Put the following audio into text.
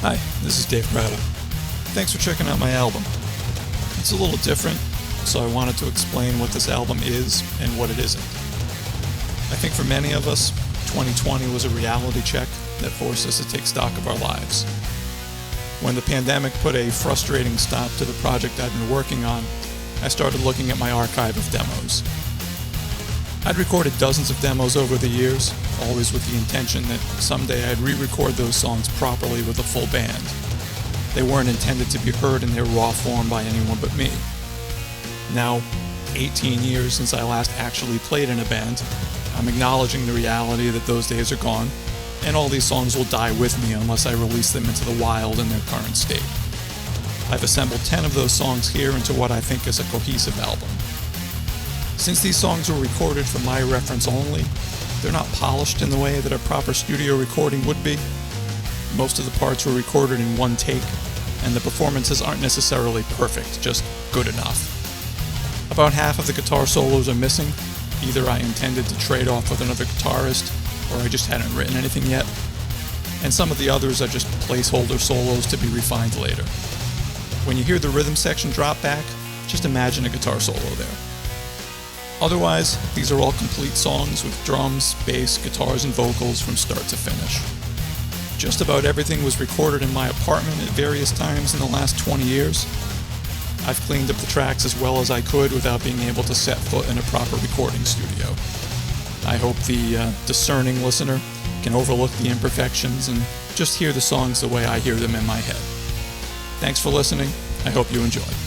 Hi, this is Dave Prata. Thanks for checking out my album. It's a little different, so I wanted to explain what this album is and what it isn't. I think for many of us, 2020 was a reality check that forced us to take stock of our lives. When the pandemic put a frustrating stop to the project I'd been working on, I started looking at my archive of demos. I'd recorded dozens of demos over the years, always with the intention that someday I'd re-record those songs properly with a full band. They weren't intended to be heard in their raw form by anyone but me. Now, 18 years since I last actually played in a band, I'm acknowledging the reality that those days are gone, and all these songs will die with me unless I release them into the wild in their current state. I've assembled 10 of those songs here into what I think is a cohesive album. Since these songs were recorded for my reference only, they're not polished in the way that a proper studio recording would be. Most of the parts were recorded in one take, and the performances aren't necessarily perfect, just good enough. About half of the guitar solos are missing. Either I intended to trade off with another guitarist, or I just hadn't written anything yet. And some of the others are just placeholder solos to be refined later. When you hear the rhythm section drop back, just imagine a guitar solo there. Otherwise, these are all complete songs with drums, bass, guitars, and vocals from start to finish. Just about everything was recorded in my apartment at various times in the last 20 years. I've cleaned up the tracks as well as I could without being able to set foot in a proper recording studio. I hope the discerning listener can overlook the imperfections and just hear the songs the way I hear them in my head. Thanks for listening. I hope you enjoy.